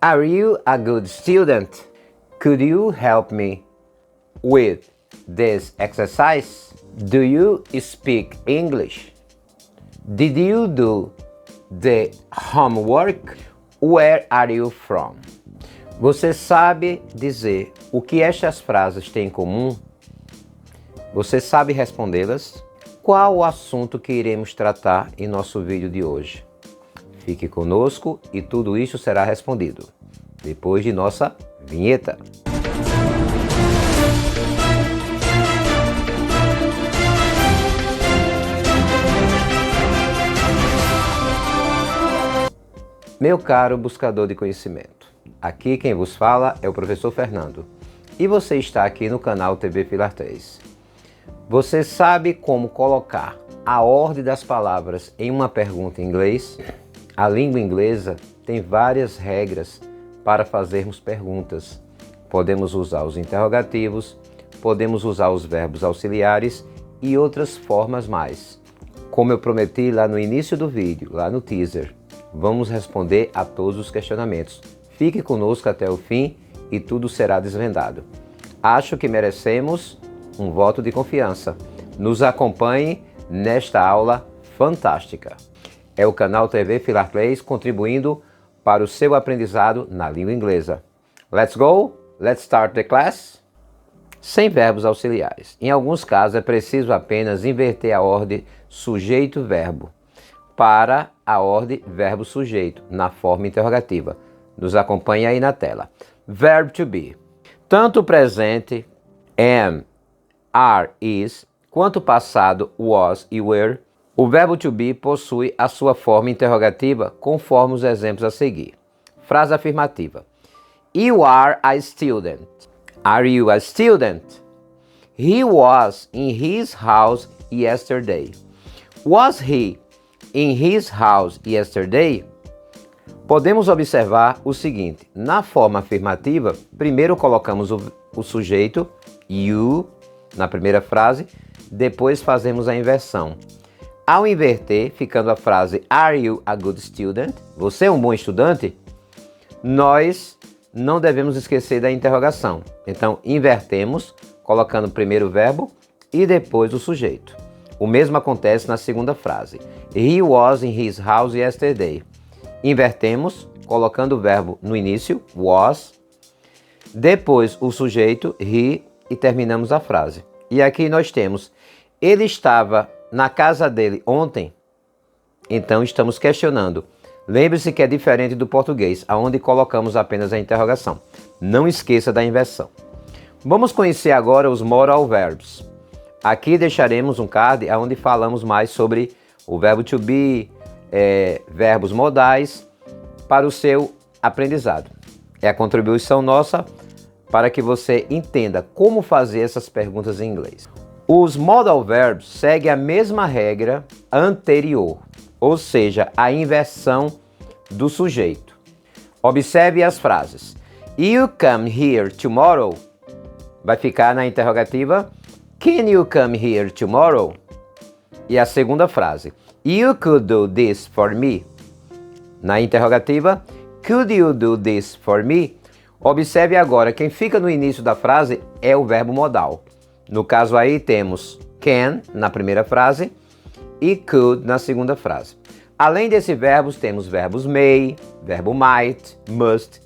Are you a good student? Could you help me with this exercise? Do you speak English? Did you do the homework? Where are you from? Você sabe dizer o que estas frases têm em comum? Você sabe respondê-las? Qual o assunto que iremos tratar em nosso vídeo de hoje? Fique conosco e tudo isso será respondido depois de nossa vinheta. Meu caro buscador de conhecimento, aqui quem vos fala é o professor Fernando e você está aqui no canal TV Pilar 3. Você sabe como colocar a ordem das palavras em uma pergunta em inglês? A língua inglesa tem várias regras para fazermos perguntas. Podemos usar os interrogativos, podemos usar os verbos auxiliares e outras formas mais. Como eu prometi lá no início do vídeo, lá no teaser, vamos responder a todos os questionamentos. Fique conosco até o fim e tudo será desvendado. Acho que merecemos um voto de confiança. Nos acompanhe nesta aula fantástica. É o canal TV Pilar 3 contribuindo para o seu aprendizado na língua inglesa. Let's go! Let's start the class! Sem verbos auxiliares. Em alguns casos é preciso apenas inverter a ordem sujeito-verbo para a ordem verbo-sujeito, na forma interrogativa. Nos acompanhe aí na tela. Verb to be. Tanto o presente, am, are, is, quanto o passado, was e were, o verbo to be possui a sua forma interrogativa conforme os exemplos a seguir. Frase afirmativa. You are a student. Are you a student? He was in his house yesterday. Was he in his house yesterday? Podemos observar o seguinte: na forma afirmativa, primeiro colocamos o sujeito, you, na primeira frase, depois fazemos a inversão. Ao inverter, ficando a frase Are you a good student? Você é um bom estudante? Nós não devemos esquecer da interrogação. Então, invertemos, colocando primeiro o verbo e depois o sujeito. O mesmo acontece na segunda frase. He was in his house yesterday. Invertemos, colocando o verbo no início, was, depois o sujeito, he, e terminamos a frase. E aqui nós temos, ele estava na casa dele ontem? Então estamos questionando. Lembre-se que é diferente do português, onde colocamos apenas a interrogação. Não esqueça da inversão. Vamos conhecer agora os modal verbs. Aqui deixaremos um card onde falamos mais sobre o verbo to be, verbos modais, para o seu aprendizado. É a contribuição nossa para que você entenda como fazer essas perguntas em inglês. Os modal verbs seguem a mesma regra anterior, ou seja, a inversão do sujeito. Observe as frases. You come here tomorrow? Vai ficar na interrogativa. Can you come here tomorrow? E a segunda frase. You could do this for me? Na interrogativa. Could you do this for me? Observe agora, quem fica no início da frase é o verbo modal. No caso aí temos can na primeira frase e could na segunda frase. Além desses verbos, temos verbos may, verbo might, must,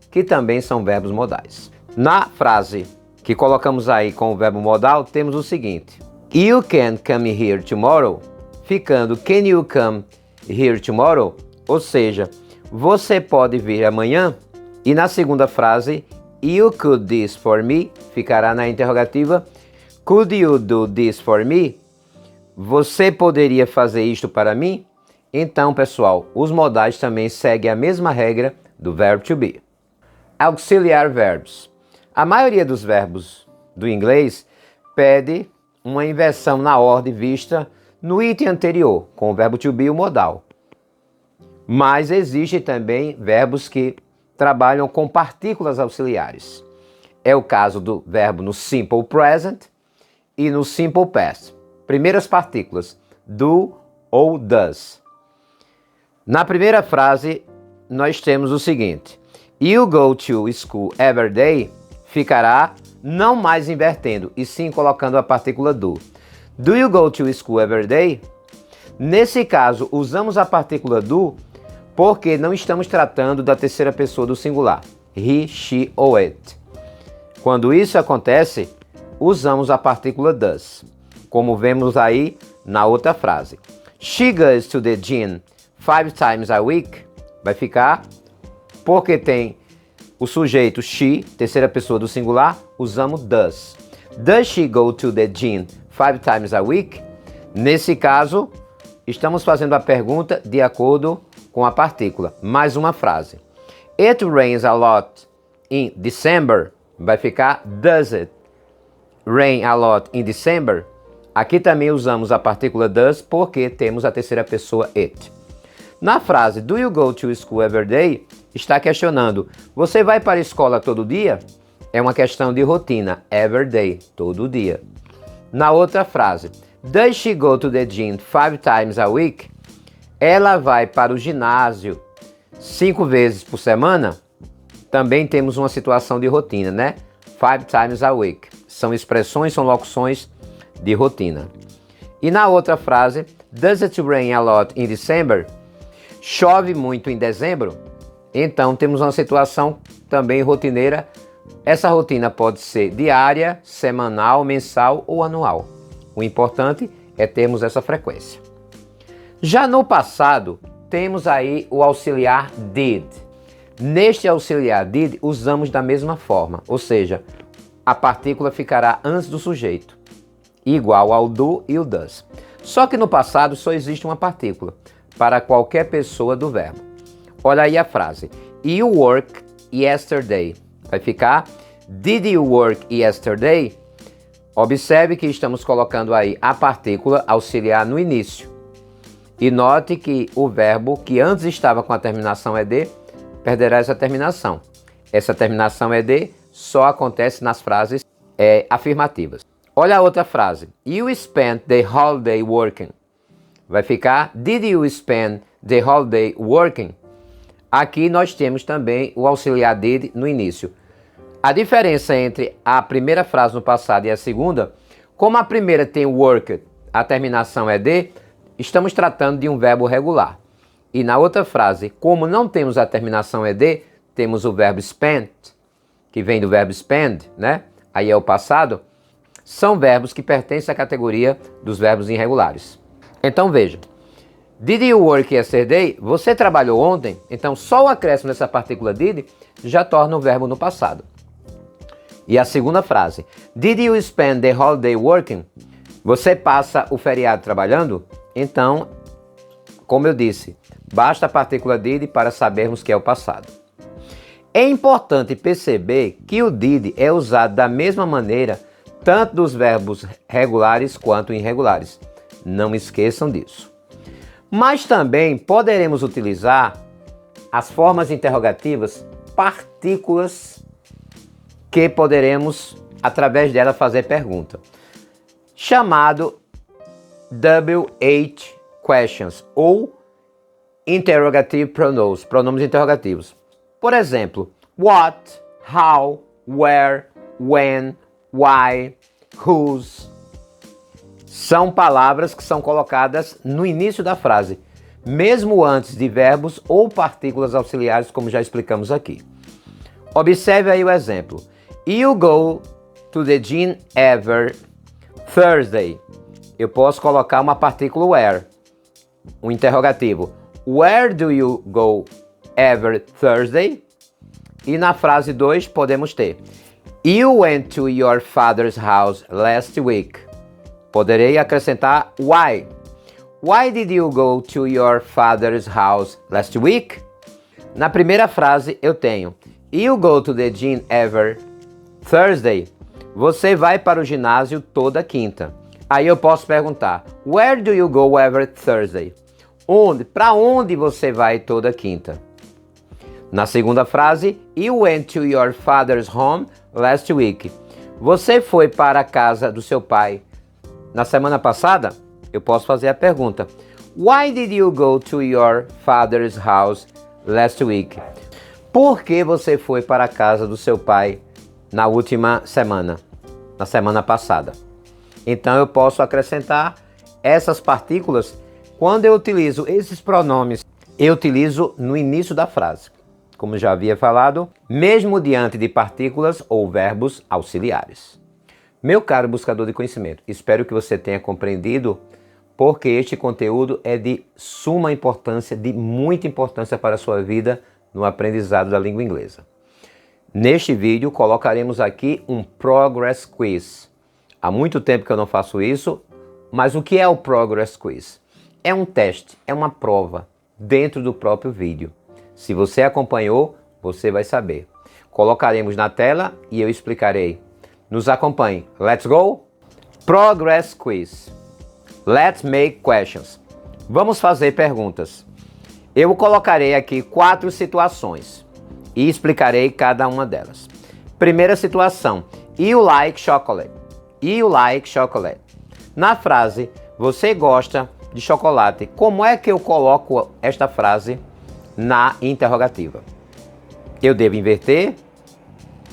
que também são verbos modais. Na frase que colocamos aí com o verbo modal, temos o seguinte. You can come here tomorrow, ficando can you come here tomorrow? Ou seja, você pode vir amanhã? E na segunda frase, you could this for me, ficará na interrogativa. Could you do this for me? Você poderia fazer isto para mim? Então, pessoal, os modais também seguem a mesma regra do verbo to be. Auxiliar verbs. A maioria dos verbos do inglês pede uma inversão na ordem vista no item anterior, com o verbo to be e o modal. Mas existem também verbos que trabalham com partículas auxiliares. É o caso do verbo no simple present e no simple past. Primeiras partículas, do ou does. Na primeira frase, nós temos o seguinte. You go to school every day ficará não mais invertendo, e sim colocando a partícula do. Do you go to school every day? Nesse caso, usamos a partícula do porque não estamos tratando da terceira pessoa do singular. He, she ou it. Quando isso acontece, usamos a partícula does, como vemos aí na outra frase. She goes to the gym 5 times a week. Vai ficar, porque tem o sujeito she, terceira pessoa do singular, usamos does. Does she go to the gym 5 times a week? Nesse caso, estamos fazendo a pergunta de acordo com a partícula. Mais uma frase. It rains a lot in December. Vai ficar does it rain a lot in December? Aqui também usamos a partícula does porque temos a terceira pessoa it. Na frase do you go to school every day, está questionando, você vai para a escola todo dia? É uma questão de rotina, every day, todo dia. Na outra frase, does she go to the gym 5 times a week? Ela vai para o ginásio 5 vezes por semana? Também temos uma situação de rotina, né? 5 times a week. São expressões, são locuções de rotina. E na outra frase, does it rain a lot in December? Chove muito em dezembro? Então temos uma situação também rotineira. Essa rotina pode ser diária, semanal, mensal ou anual. O importante é termos essa frequência. Já no passado, temos aí o auxiliar did. Neste auxiliar did, usamos da mesma forma, ou seja, a partícula ficará antes do sujeito, igual ao do e o does. Só que no passado só existe uma partícula, para qualquer pessoa do verbo. Olha aí a frase. You work yesterday. Vai ficar did you work yesterday? Observe que estamos colocando aí a partícula auxiliar no início. E note que o verbo que antes estava com a terminação ed perderá essa terminação. Essa terminação ed só acontece nas frases afirmativas. Olha a outra frase. You spent the holiday working. Vai ficar did you spend the holiday working? Aqui nós temos também o auxiliar did no início. A diferença entre a primeira frase no passado e a segunda, como a primeira tem worked, a terminação é de, estamos tratando de um verbo regular. E na outra frase, como não temos a terminação é de, temos o verbo spent, que vem do verbo spend, né? Aí é o passado. São verbos que pertencem à categoria dos verbos irregulares. Então veja, did you work yesterday? Você trabalhou ontem? Então só o acréscimo dessa partícula did já torna o verbo no passado. E a segunda frase, did you spend the holiday working? Você passa o feriado trabalhando? Então, como eu disse, basta a partícula did para sabermos que é o passado. É importante perceber que o did é usado da mesma maneira tanto dos verbos regulares quanto irregulares. Não esqueçam disso. Mas também poderemos utilizar as formas interrogativas partículas que poderemos, através dela, fazer pergunta. Chamado WH questions ou interrogative pronouns, pronomes interrogativos. Por exemplo, what, how, where, when, why, whose. São palavras que são colocadas no início da frase, mesmo antes de verbos ou partículas auxiliares, como já explicamos aqui. Observe aí o exemplo. You go to the gym every Thursday. Eu posso colocar uma partícula where, um interrogativo. Where do you go every Thursday? E na frase 2 podemos ter You went to your father's house last week. Poderei acrescentar why. Why did you go to your father's house last week? Na primeira frase eu tenho You go to the gym every Thursday. Você vai para o ginásio toda quinta. Aí eu posso perguntar Where do you go every Thursday? Onde? Para onde você vai toda quinta? Na segunda frase, You went to your father's home last week. Você foi para a casa do seu pai na semana passada? Eu posso fazer a pergunta Why did you go to your father's house last week? Por que você foi para a casa do seu pai na última semana, na semana passada? Então eu posso acrescentar essas partículas quando eu utilizo esses pronomes. Eu utilizo no início da frase, como já havia falado, mesmo diante de partículas ou verbos auxiliares. Meu caro buscador de conhecimento, espero que você tenha compreendido porque este conteúdo é de suma importância, de muita importância para a sua vida no aprendizado da língua inglesa. Neste vídeo colocaremos aqui um Progress Quiz. Há muito tempo que eu não faço isso, mas o que é o Progress Quiz? É um teste, é uma prova dentro do próprio vídeo. Se você acompanhou, você vai saber. Colocaremos na tela e eu explicarei. Nos acompanhe. Let's go! Progress Quiz. Let's make questions. Vamos fazer perguntas. Eu colocarei aqui 4 situações e explicarei cada uma delas. Primeira situação. You like chocolate? You like chocolate? Na frase, você gosta de chocolate. Como é que eu coloco esta frase na interrogativa? Eu devo inverter?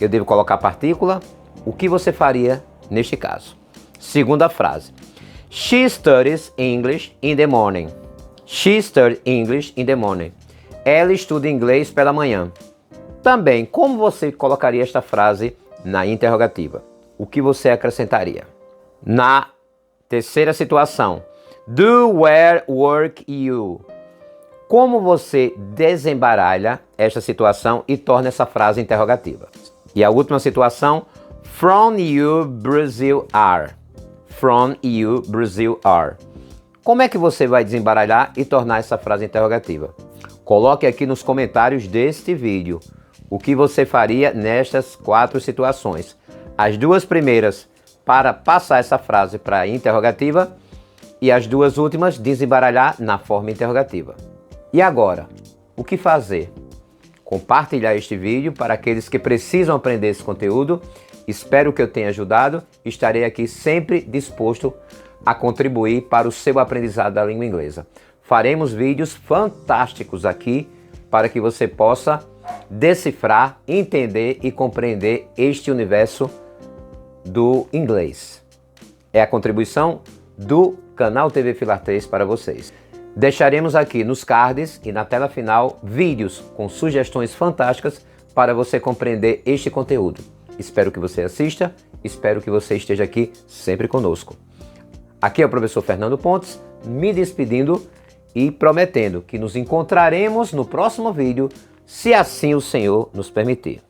Eu devo colocar partícula? O que você faria neste caso? Segunda frase. She studies English in the morning. She studies English in the morning. Ela estuda inglês pela manhã. Também, como você colocaria esta frase na interrogativa? O que você acrescentaria? Na terceira situação. Do where work you? Como você desembaralha esta situação e torna essa frase interrogativa? E a última situação. From you, Brazil are. From you, Brazil are. Como é que você vai desembaralhar e tornar essa frase interrogativa? Coloque aqui nos comentários deste vídeo o que você faria nestas 4 situações. As 2 primeiras para passar essa frase para a interrogativa e as 2 últimas desembaralhar na forma interrogativa. E agora, o que fazer? Compartilhar este vídeo para aqueles que precisam aprender esse conteúdo. Espero que eu tenha ajudado. Estarei aqui sempre disposto a contribuir para o seu aprendizado da língua inglesa. Faremos vídeos fantásticos aqui para que você possa decifrar, entender e compreender este universo do inglês. É a contribuição do canal TV Filar 3 para vocês. Deixaremos aqui nos cards e na tela final vídeos com sugestões fantásticas para você compreender este conteúdo. Espero que você assista, espero que você esteja aqui sempre conosco. Aqui é o professor Fernando Pontes, me despedindo e prometendo que nos encontraremos no próximo vídeo, se assim o Senhor nos permitir.